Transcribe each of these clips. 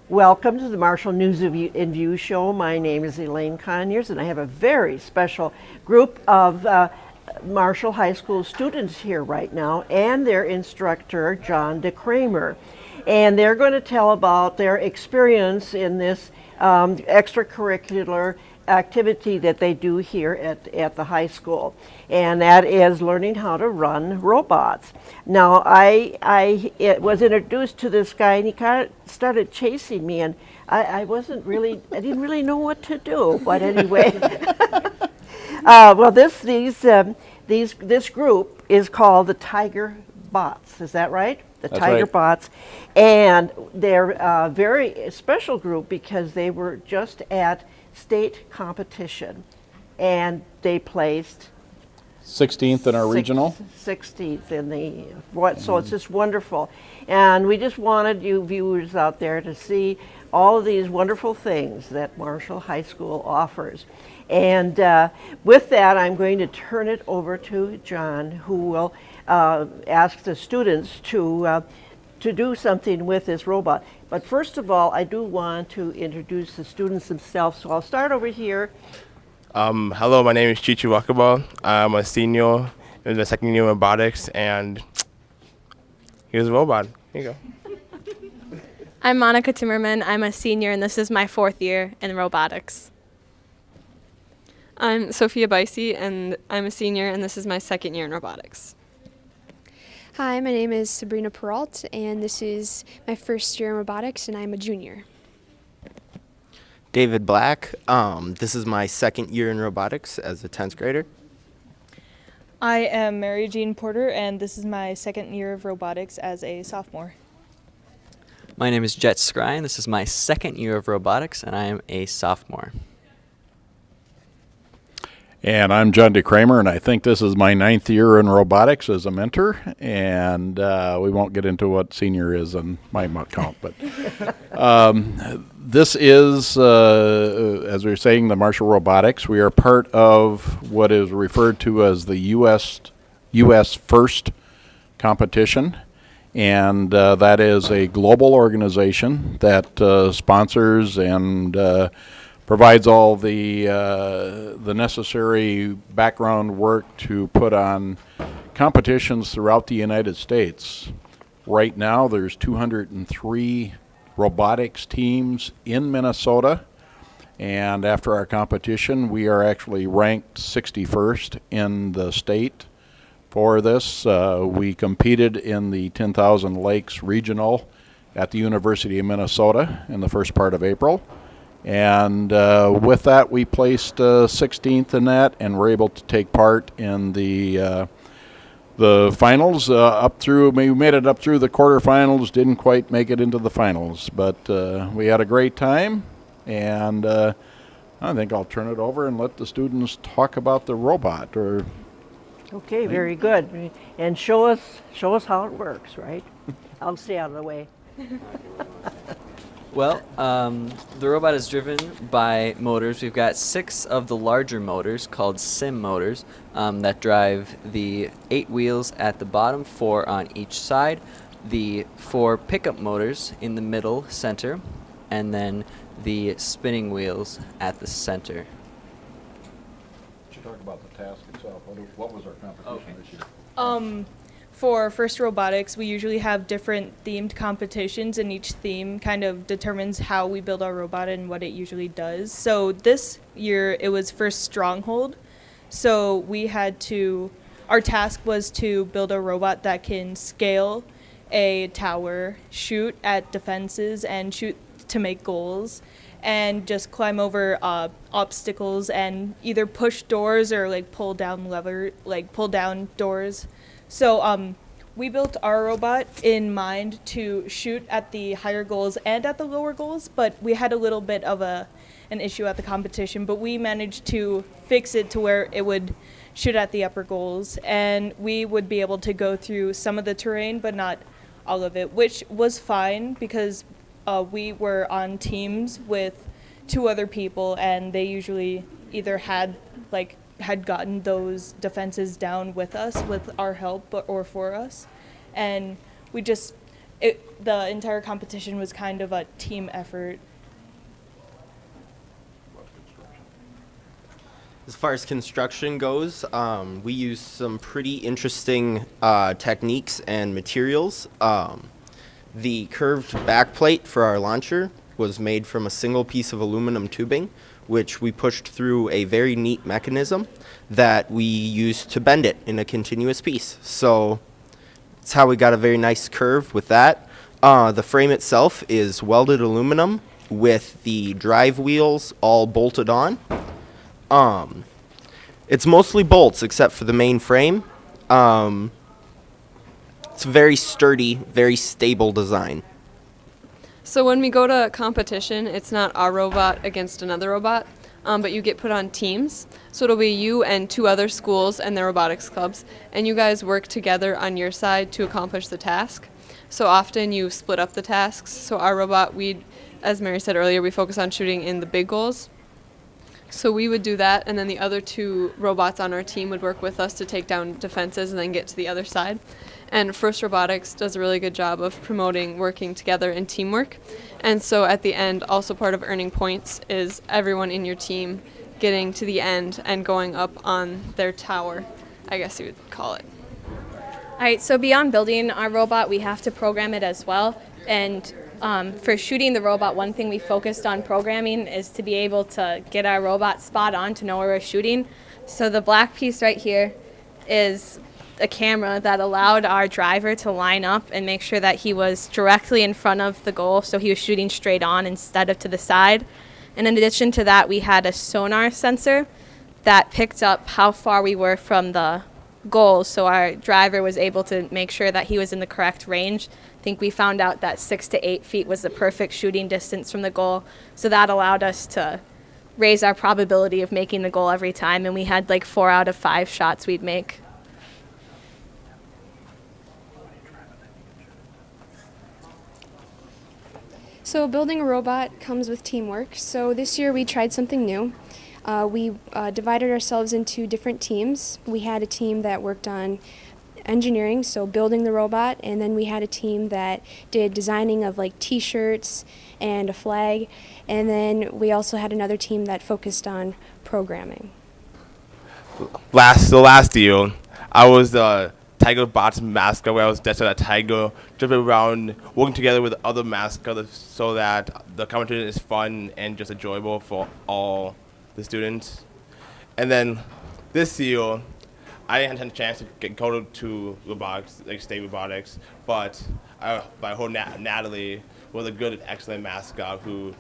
Welcome to the Marshall News in View show. My name is Elaine Conyers, and I have a very special group of Marshall High School students here right now, and their instructor, John DeCramer. And they're going to tell about their experience in this extracurricular activity that they do here at the high school, and that is learning how to run robots. Now, I was introduced to this guy, and he kind of started chasing me, and I didn't really know what to do. But anyway, well, this group is called the Tiger Bots. Is that right? The That's Tiger right. Bots, and they're a very special group because they were just at state competition, and they placed 16th in our regional. 16th in the what? So it's just wonderful, and we just wanted you viewers out there to see all of these wonderful things that Marshall High School offers. And with that, I'm going to turn it over to John, who will ask the students to do something with this robot. But first of all, I do want to introduce the students themselves. So I'll start over here. Hello, my name is Chichi Wakaba. I'm a senior in the second year of robotics, and here's a robot. Here you go. I'm Monica Timmerman. I'm a senior, and this is my 4th year in robotics. I'm Sophia Bicey, and I'm a senior, and this is my 2nd year in robotics. Hi, my name is Sabrina Peralt, and this is my 1st year in robotics, and I'm a junior. David Black. This is my 2nd year in robotics as a 10th grader. I am Mary Jean Porter, and this is my 2nd year of robotics as a sophomore. My name is Jet Scry, and this is my 2nd year of robotics, and I am a sophomore. And I'm John DeCramer, and I think this is my 9th year in robotics as a mentor. And we won't get into what senior is on my account, but this is, as we were saying, the Marshall Robotics. We are part of what is referred to as the U.S. First competition, and that is a global organization that sponsors and provides all the necessary background work to put on competitions throughout the United States. Right now, there's 203 robotics teams in Minnesota, and after our competition, we are actually ranked 61st in the state for this. We competed in the 10,000 Lakes Regional at the University of Minnesota in the first part of April. And with that, we placed 16th in that, and were able to take part in the finals up through. We made it up through the quarterfinals. Didn't quite make it into the finals, but we had a great time. And I think I'll turn it over and let the students talk about the robot. Okay, very good. And show us how it works, right? I'll stay out of the way. Well, the robot is driven by motors. We've got 6 of the larger motors called SIM motors that drive the 8 wheels at the bottom, 4 on each side, the 4 pickup motors in the middle center, and then the spinning wheels at the center. Should talk about the task itself. What was our competition this year? For First Robotics, we usually have different themed competitions, and each theme kind of determines how we build our robot and what it usually does. So this year, it was First Stronghold. So our task was to build a robot that can scale a tower, shoot at defenses, and shoot to make goals, and just climb over obstacles and either push doors or pull down doors. So we built our robot in mind to shoot at the higher goals and at the lower goals, but we had a little bit of an issue at the competition, but we managed to fix it to where it would shoot at the upper goals, and we would be able to go through some of the terrain, but not all of it, which was fine because we were on teams with 2 other people, and they usually either had gotten those defenses down with us, with our help, or for us. And we just the entire competition was kind of a team effort. As far as construction goes, we use some pretty interesting techniques and materials. The curved backplate for our launcher was made from a single piece of aluminum tubing, which we pushed through a very neat mechanism that we used to bend it in a continuous piece. So that's how we got a very nice curve with that. The frame itself is welded aluminum with the drive wheels all bolted on. It's mostly bolts except for the main frame. It's a very sturdy, very stable design. So when we go to competition, it's not our robot against another robot, but you get put on teams. So it'll be you and 2 other schools and their robotics clubs, and you guys work together on your side to accomplish the task. So often you split up the tasks. So our robot, as Mary said earlier, we focus on shooting in the big goals. So we would do that, and then the other 2 robots on our team would work with us to take down defenses and then get to the other side. And First Robotics does a really good job of promoting working together and teamwork. And so at the end, also part of earning points is everyone in your team getting to the end and going up on their tower, I guess you would call it. All right, so beyond building our robot, we have to program it as well. And for shooting the robot, one thing we focused on programming is to be able to get our robot spot on to know where we're shooting. So the black piece right here is a camera that allowed our driver to line up and make sure that he was directly in front of the goal, so he was shooting straight on instead of to the side. And in addition to that, we had a sonar sensor that picked up how far we were from the goal, so our driver was able to make sure that he was in the correct range. I think we found out that 6 to 8 feet was the perfect shooting distance from the goal, so that allowed us to raise our probability of making the goal every time, and we had like 4 out of 5 shots we'd make. So building a robot comes with teamwork. So this year we tried something new. We divided ourselves into different teams. We had a team that worked on engineering, so building the robot, and then we had a team that did designing of like t-shirts and a flag, and then we also had another team that focused on programming. Last year, I was the Tiger Bots mascot, where I was dressed as a tiger, jumping around, working together with other mascots so that the competition is fun and just enjoyable for all the students. And then this year, I didn't have a chance to go to robotics, like state robotics, but my whole Natalie was a good, excellent mascot who,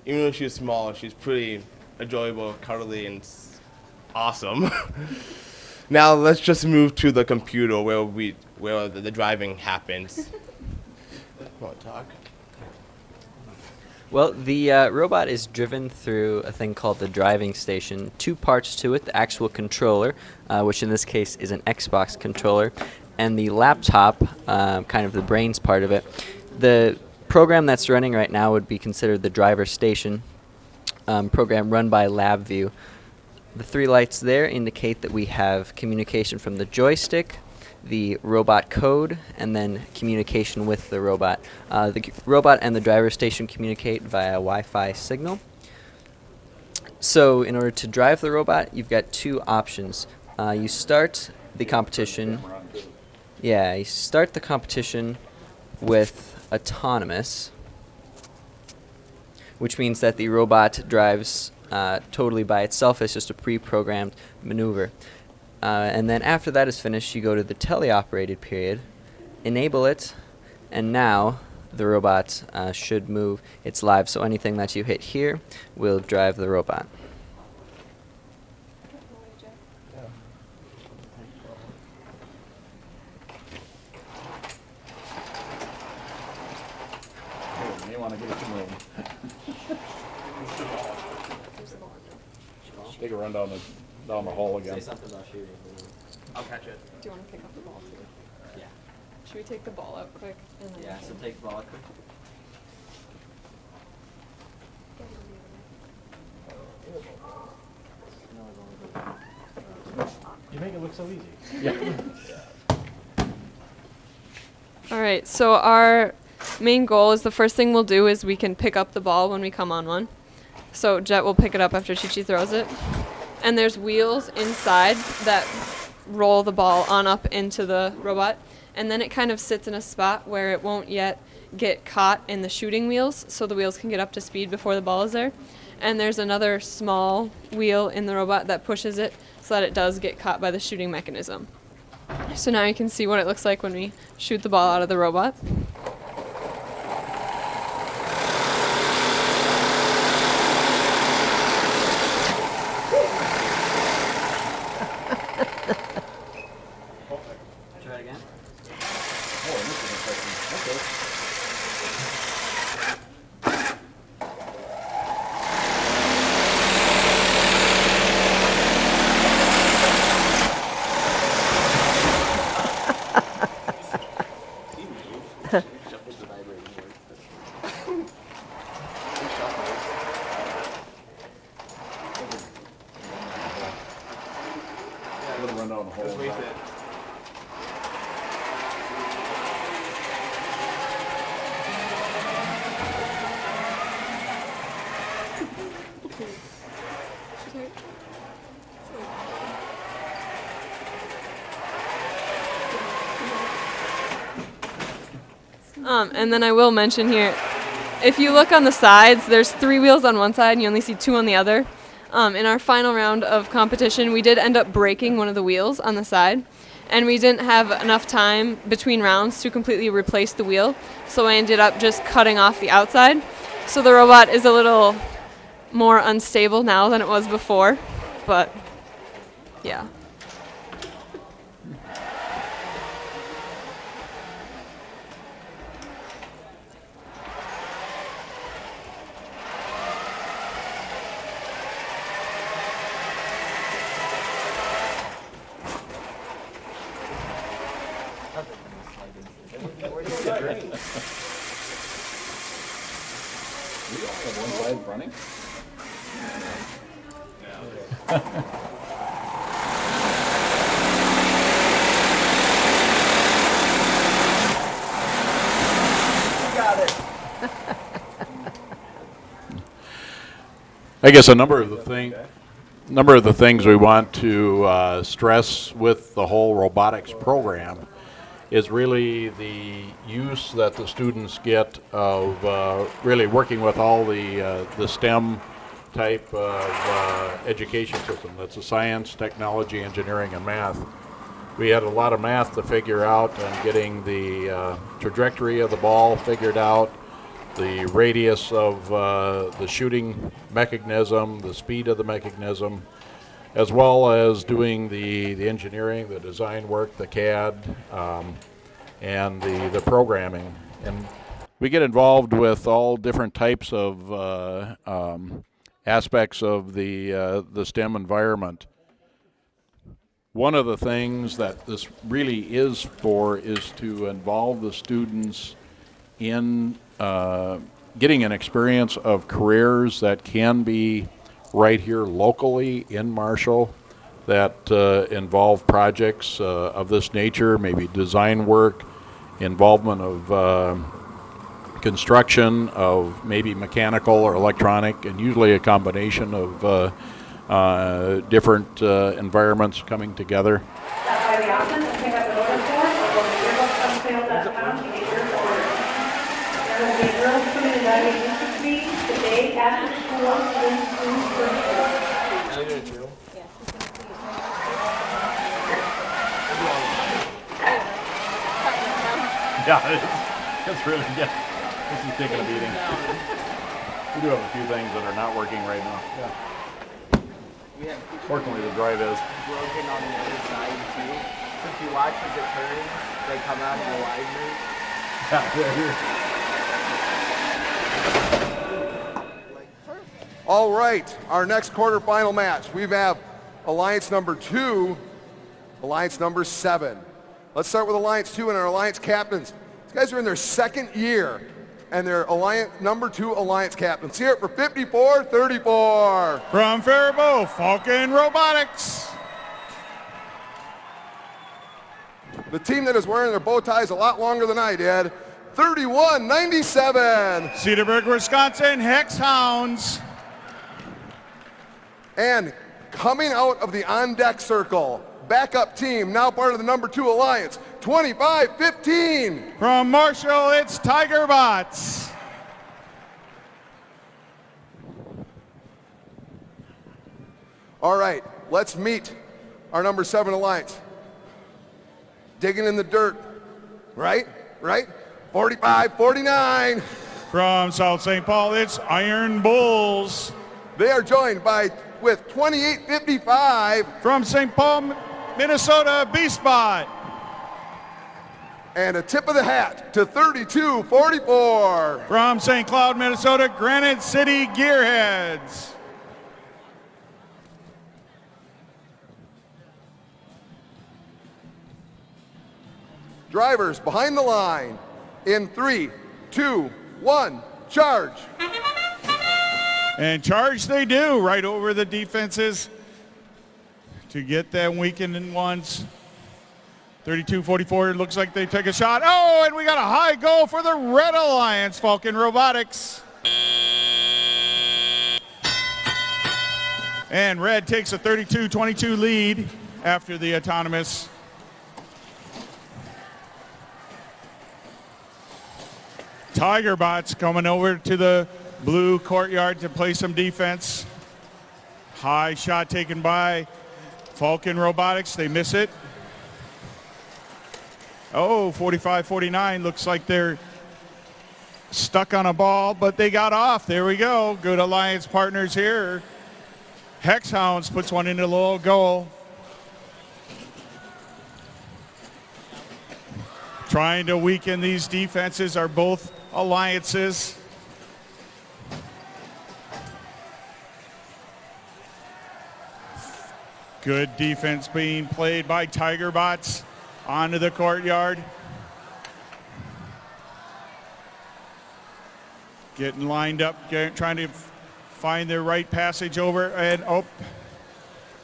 even though she was small, she's pretty enjoyable, cuddly, and awesome. Now let's just move to the computer where the driving happens. Want to talk? Well, the robot is driven through a thing called the driving station. 2 parts to it: the actual controller, which in this case is an Xbox controller, and the laptop, kind of the brains part of it. The program that's running right now would be considered the driver station program run by LabVIEW. The 3 lights there indicate that we have communication from the joystick, the robot code, and then communication with the robot. The robot and the driver station communicate via Wi-Fi signal. So in order to drive the robot, you've got 2 options. You start the competition. Yeah, you start the competition with autonomous, which means that the robot drives totally by itself. It's just a pre-programmed maneuver. And then after that is finished, you go to the teleoperated period, enable it, and now the robot should move. It's live, so anything that you hit here will drive the robot. You want to give it some room. Take a run down the hall again. something about shooting. I'll catch it. Do you want to pick up the ball too? Yeah. Should we take the ball out quick? And then Yeah, so take the ball quick. You make it look so easy. All right, so our main goal is the first thing we'll do is we can pick up the ball when we come on one. So Jet will pick it up after Chi-Chi throws it. And there's wheels inside that roll the ball on up into the robot. And then it kind of sits in a spot where it won't yet get caught in the shooting wheels, so the wheels can get up to speed before the ball is there. And there's another small wheel in the robot that pushes it so that it does get caught by the shooting mechanism. So now you can see what it looks like when we shoot the ball out of the robot. Try it again. And then I will mention here, if you look on the sides, there's 3 wheels on one side and you only see 2 on the other. In our final round of competition, we did end up breaking one of the wheels on the side, and we didn't have enough time between rounds to completely replace the wheel, so I ended up just cutting off the outside. So the robot is a little more unstable now than it was before, but yeah. Running? I guess a number of the things we want to stress with the whole robotics program is really the use that the students get of really working with all the STEM type of education system. That's the science, technology, engineering, and math. We had a lot of math to figure out and getting the trajectory of the ball figured out, the radius of the shooting mechanism, the speed of the mechanism, as well as doing the engineering, the design work, the CAD, and the programming. And we get involved with all different types of aspects of the STEM environment. One of the things that this really is for is to involve the students in getting an experience of careers that can be right here locally in Marshall that involve projects of this nature, maybe design work, involvement of construction, of maybe mechanical or electronic, and usually a combination of different environments coming together. Yeah, it's really, yeah, this is taking a beating. We do have a few things that are not working right now. Yeah. Fortunately, the drive is. Broken on the other side too. If you watch as it turns, they come out in the wide move. All right, our next quarterfinal match. We have Alliance number 2, Alliance number 7. Let's start with Alliance 2 and our Alliance captains. These guys are in their second year, and they're Alliance number 2 Alliance captains. Here for 54-34. From Faribault, Falcon Robotics. The team that is wearing their bow ties a lot longer than I did, 31-97. Cedarburg, Wisconsin, Hex Hounds. And coming out of the on-deck circle, backup team, now part of the number 2 alliance, 25-15. From Marshall, it's Tiger Bots. All right, let's meet our number 7 alliance. Digging in the dirt, right? 45-49. From South St. Paul, it's Iron Bulls. They are joined with 28-55. From St. Paul, Minnesota, Beastbot. And a tip of the hat to 32-44. From St. Cloud, Minnesota, Granite City Gearheads. Drivers behind the line in 3, 2, 1, charge. And charge they do right over the defenses to get them weakened in ones. 32-44, looks like they take a shot. Oh, and we got a high goal for the Red Alliance, Falcon Robotics. And Red takes a 32-22 lead after the autonomous. Tiger Bots coming over to the blue courtyard to play some defense. High shot taken by Falcon Robotics. They miss it. Oh, 45-49. Looks like they're stuck on a ball, but they got off. There we go. Good alliance partners here. Hex Hounds puts one into the low goal. Trying to weaken these defenses are both alliances. Good defense being played by Tiger Bots onto the courtyard. Getting lined up, trying to find their right passage over, and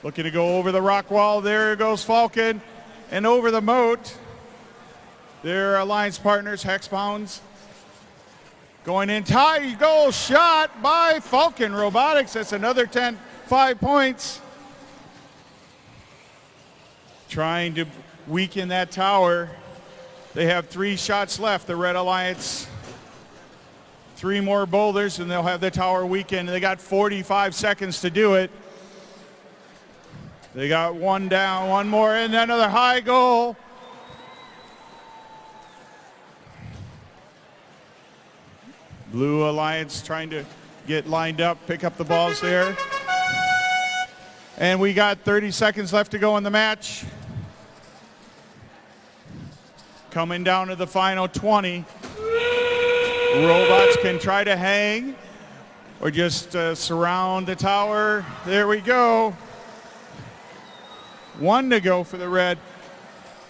looking to go over the rock wall. There goes Falcon, and over the moat. Their alliance partners, Hexbounds, going in. Tie goal shot by Falcon Robotics. That's another 5 points. Trying to weaken that tower. They have 3 shots left, the Red Alliance. 3 more boulders and they'll have the tower weakened. They got 45 seconds to do it. They got 1 down, 1 more, and another high goal. Blue Alliance trying to get lined up, pick up the balls there. And we got 30 seconds left to go in the match. Coming down to the final 20. Robots can try to hang or just surround the tower. There we go. 1 to go for the Red.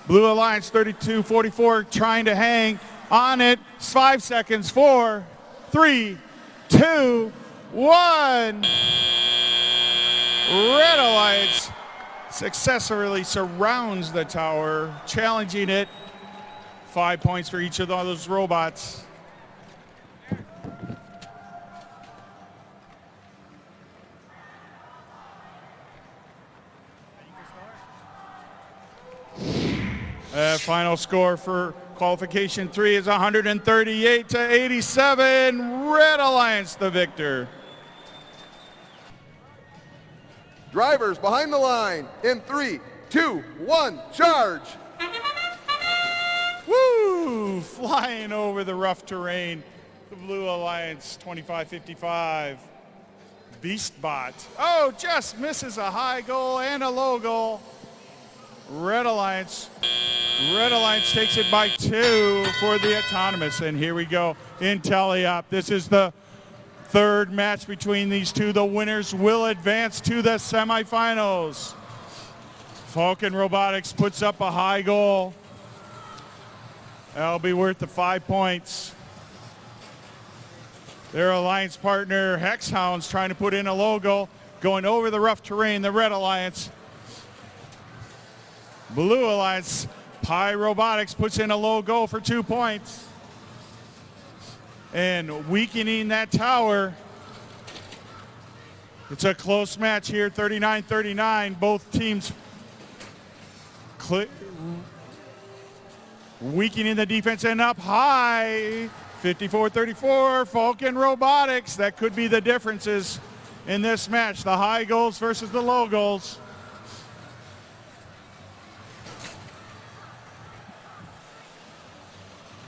Blue Alliance 32-44 trying to hang on it. 5 seconds. 4, 3, 2, 1. Red Alliance successfully surrounds the tower, challenging it. 5 points for each of those robots. Final score for qualification 3 is 138-87. Red Alliance the victor. Drivers behind the line in 3, 2, 1, charge. Woo! Flying over the rough terrain. The Blue Alliance 25-55. Beastbot. Oh, just misses a high goal and a low goal. Red Alliance takes it by 2 for the autonomous. And here we go in Teleop. This is the 3rd match between these two. The winners will advance to the semifinals. Falcon Robotics puts up a high goal. That'll be worth the 5 points. Their alliance partner, Hexhounds, trying to put in a low goal, going over the rough terrain, the Red Alliance. Blue Alliance, Pi Robotics puts in a low goal for 2 points. and weakening that tower. It's a close match here, 39-39. Both teams weakening the defense and up high. 54-34, Falcon Robotics. That could be the differences in this match. The high goals versus the low goals.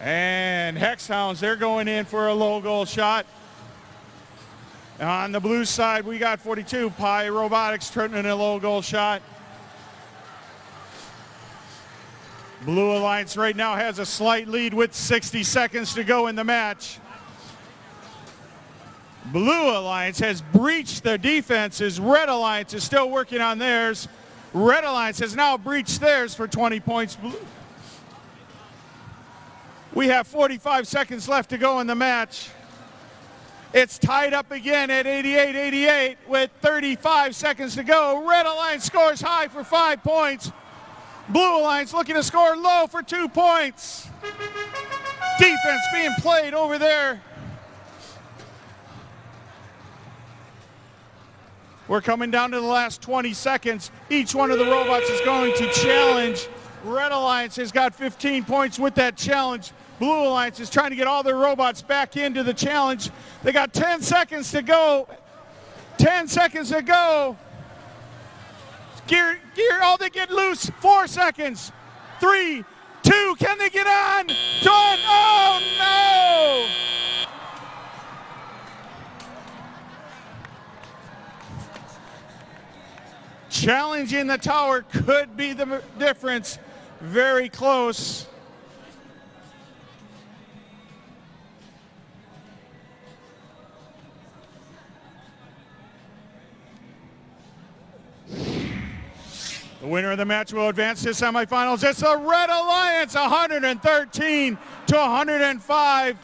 And Hexhounds, they're going in for a low goal shot. On the blue side, we got 42, Pi Robotics turning in a low goal shot. Blue Alliance right now has a slight lead with 60 seconds to go in the match. Blue Alliance has breached their defenses. Red Alliance is still working on theirs. Red Alliance has now breached theirs for 20 points. We have 45 seconds left to go in the match. It's tied up again at 88-88 with 35 seconds to go. Red Alliance scores high for 5 points. Blue Alliance looking to score low for 2 points. Defense being played over there. We're coming down to the last 20 seconds. Each one of the robots is going to challenge. Red Alliance has got 15 points with that challenge. Blue Alliance is trying to get all their robots back into the challenge. They got 10 seconds to go. 10 seconds to go. Gear, oh, they get loose. 4 seconds. 3, 2, can they get on? Done. Oh, no. Challenging the tower could be the difference. Very close. The winner of the match will advance to semifinals. It's the Red Alliance, 113-105.